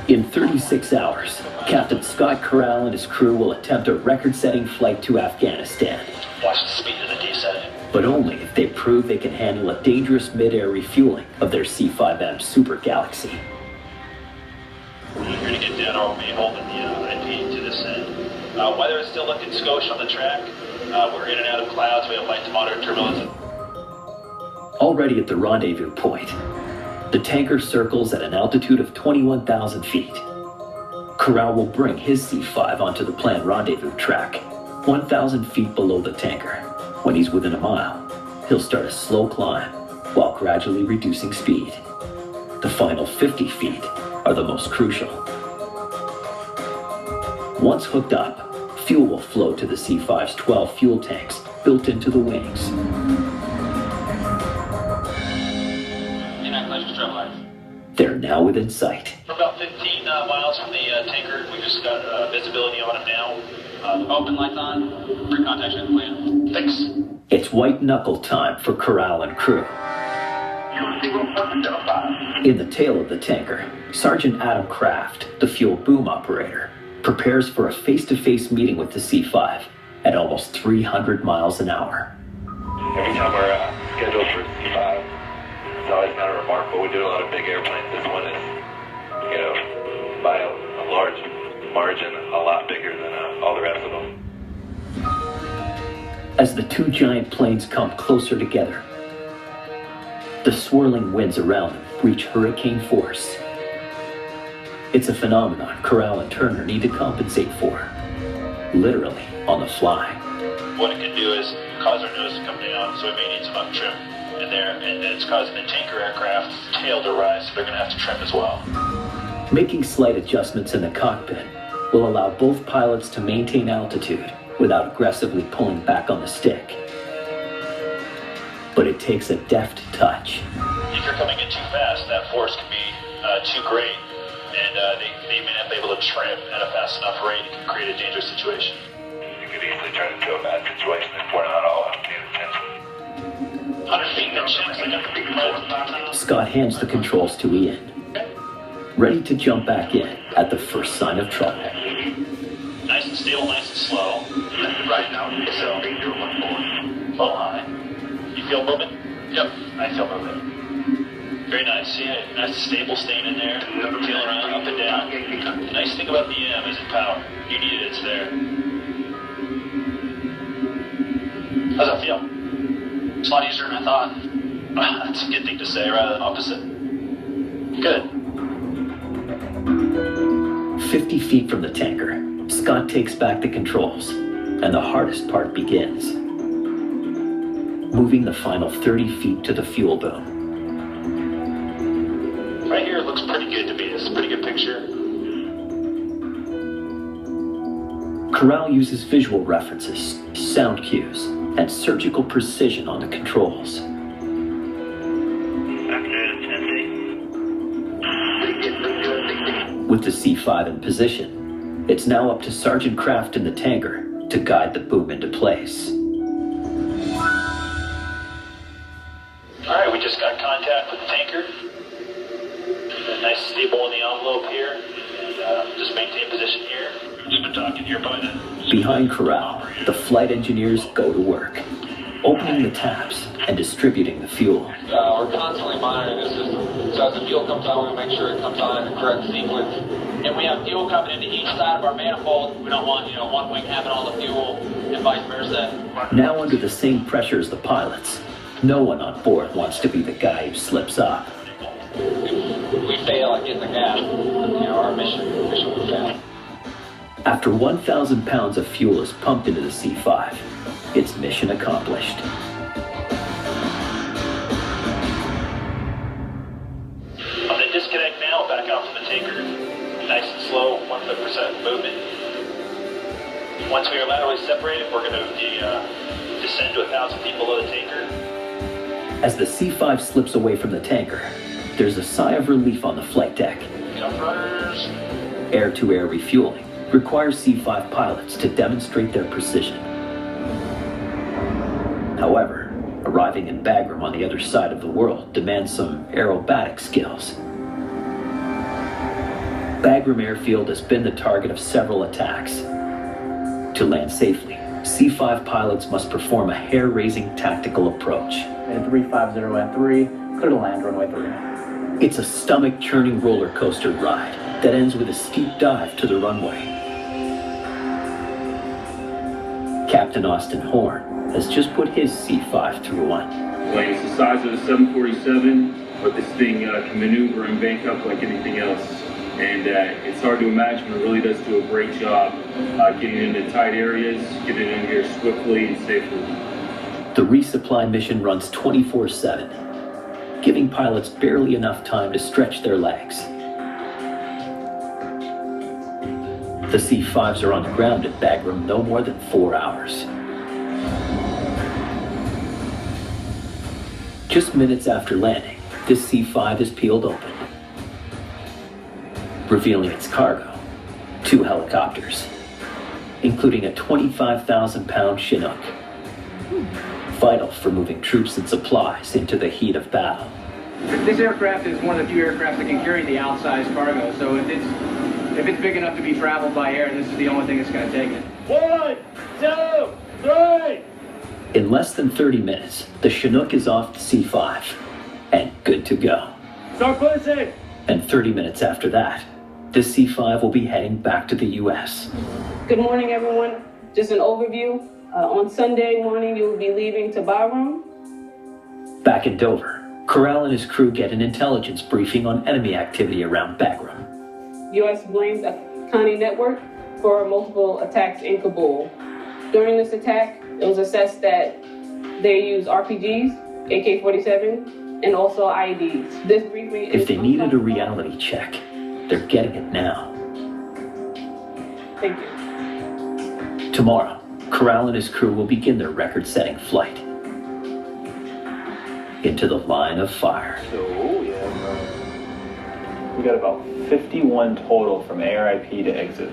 In 36 hours, Captain Scott Corral and his crew will attempt a record-setting flight to Afghanistan. Watch the speed of the descent. But only if they prove they can handle a dangerous mid-air refueling of their C-5M Super Galaxy. We're going to get down over Maple and the IP to this end. Weather is still looking skosh on the track. We're in and out of clouds. We have light to moderate turbulence. Already at the rendezvous point, the tanker circles at an altitude of 21,000 feet. Corral will bring his C-5 onto the planned rendezvous track, 1,000 feet below the tanker. When he's within a mile, he'll start a slow climb while gradually reducing speed. The final 50 feet are the most crucial. Once hooked up, fuel will flow to the C-5's 12 fuel tanks built into the wings. They're now within sight. We're about 15 miles from the tanker. We just got visibility on it now. Open lights on. Pre-contact check plan. Thanks. It's white knuckle time for Corral and crew. In the tail of the tanker, Sergeant Adam Kraft, the fuel boom operator, prepares for a face-to-face meeting with the C-5 at almost 300 miles an hour. Every time we're scheduled for C-5, it's always kind of remarkable. We do a lot of big airplanes. This one is, by a large margin, a lot bigger than all the rest of them. As the two giant planes come closer together, the swirling winds around them reach hurricane force. It's a phenomenon Corral and Turner need to compensate for, literally on the fly. What it can do is cause our nose to come down, so we may need some up trim in there, and it's causing the tanker aircraft's tail to rise, so they're going to have to trim as well. Making slight adjustments in the cockpit will allow both pilots to maintain altitude without aggressively pulling back on the stick. But it takes a deft touch. If you're coming in too fast, that force can be too great, and they may not be able to trim at a fast enough rate. It can create a dangerous situation. You could easily turn into a bad situation if we're not all paying attention. 100 feet in chance, I got the big pilot. Scott hands the controls to Ian, ready to jump back in at the first sign of trouble. Nice and stable, nice and slow. Right now, so full high. You feel movement? Yep, I feel movement. Very nice. Yeah, nice and stable, staying in there, feeling around up and down. The nice thing about the EM is the power. You need it, it's there. How's that feel? It's a lot easier than I thought. That's a good thing to say rather than opposite. Good. 50 feet from the tanker, Scott takes back the controls, and the hardest part begins. Moving the final 30 feet to the fuel boom. Right here, it looks pretty good to me. This is a pretty good picture. Corral uses visual references, sound cues, and surgical precision on the controls. With the C-5 in position, it's now up to Sergeant Kraft in the tanker to guide the boom into place. All right, we just got contact with the tanker. Nice stable in the envelope here, and just maintain position here. Just been talking here by the... Behind Corral, the flight engineers go to work, opening the taps and distributing the fuel. We're constantly monitoring the system, so as the fuel comes on, we make sure it comes on in the correct sequence. And we have fuel coming into each side of our manifold. We don't want, one wing having all the fuel and vice versa. Now under the same pressure as the pilots, no one on board wants to be the guy who slips up. If we fail at getting the gas, our mission will fail. After 1,000 pounds of fuel is pumped into the C-5, it's mission accomplished. On the disconnect now, back out from the tanker. Nice and slow, 1% movement. Once we are laterally separated, we're going to descend to 1,000 feet below the tanker. As the C-5 slips away from the tanker, there's a sigh of relief on the flight deck. Jump runners. Air-to-air refueling requires C-5 pilots to demonstrate their precision. However, arriving in Bagram on the other side of the world demands some aerobatic skills. Bagram Airfield has been the target of several attacks. To land safely, C-5 pilots must perform a hair-raising tactical approach. And 350 at 3, clear to land runway 3. It's a stomach-churning roller coaster ride that ends with a steep dive to the runway. Captain Austin Horn has just put his C-5 through one. Plane is the size of a 747, but this thing can maneuver and bank up like anything else. And it's hard to imagine, but it really does do a great job getting into tight areas, getting in here swiftly and safely. The resupply mission runs 24/7, giving pilots barely enough time to stretch their legs. The C-5s are on the ground at Bagram no more than 4 hours. Just minutes after landing, this C-5 is peeled open, revealing its cargo, 2 helicopters, including a 25,000-pound Chinook, vital for moving troops and supplies into the heat of battle. This aircraft is one of the few aircraft that can carry the outsized cargo, so if it's big enough to be traveled by air, this is the only thing that's going to take it. 1, 2, 3! In less than 30 minutes, the Chinook is off the C-5 and good to go. Start pushing! And 30 minutes after that, this C-5 will be heading back to the U.S. Good morning, everyone. Just an overview. On Sunday morning, you will be leaving to Bagram. Back in Dover, Corral and his crew get an intelligence briefing on enemy activity around Bagram. U.S. blames Afghani network for multiple attacks in Kabul. During this attack, it was assessed that they use RPGs, AK-47, and also IEDs. This briefing If they needed a reality check, they're getting it now. Thank you. Tomorrow, Corral and his crew will begin their record-setting flight into the line of fire. So we got about 51 total from ARIP to exit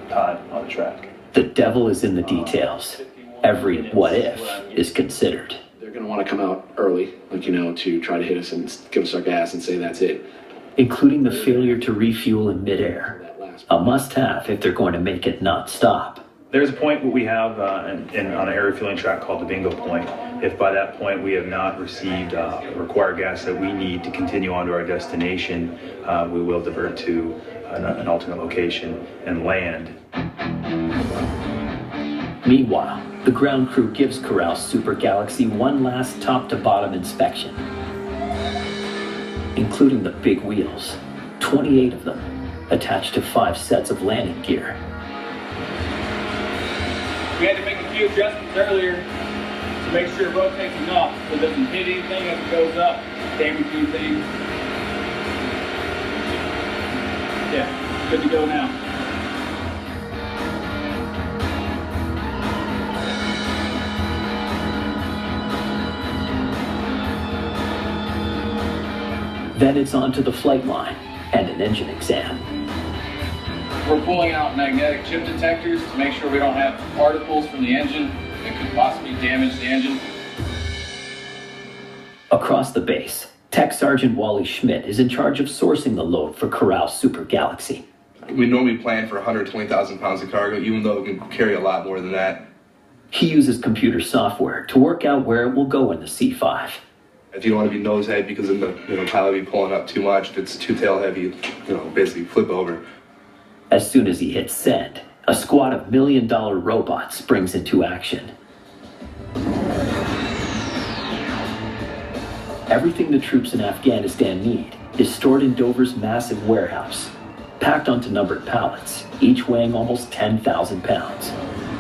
time on the track. The devil is in the details. Every what if is considered. They're going to want to come out early, to try to hit us and give us our gas and say that's it. Including the failure to refuel in midair. A must-have if they're going to make it non-stop. There's a point what we have on an air refueling track called the bingo point. If by that point we have not received required gas that we need to continue on to our destination, we will divert to an alternate location and land. Meanwhile, the ground crew gives Corral's Super Galaxy one last top-to-bottom inspection, including the big wheels, 28 of them, attached to 5 sets of landing gear. We had to make a few adjustments earlier to make sure it rotates enough so it doesn't hit anything as it goes up, damage anything. Yeah, good to go now. Then it's on to the flight line and an engine exam. We're pulling out magnetic chip detectors to make sure we don't have particles from the engine that could possibly damage the engine. Across the base, Tech Sergeant Wally Schmidt is in charge of sourcing the load for Corral's Super Galaxy. We normally plan for 120,000 pounds of cargo, even though it can carry a lot more than that. He uses computer software to work out where it will go in the C-5. If you don't want to be nose heavy because then the pilot will be pulling up too much. If it's too tail heavy, basically flip over. As soon as he hits send, a squad of $1 million robots springs into action. Everything the troops in Afghanistan need is stored in Dover's massive warehouse, packed onto numbered pallets, each weighing almost 10,000 pounds.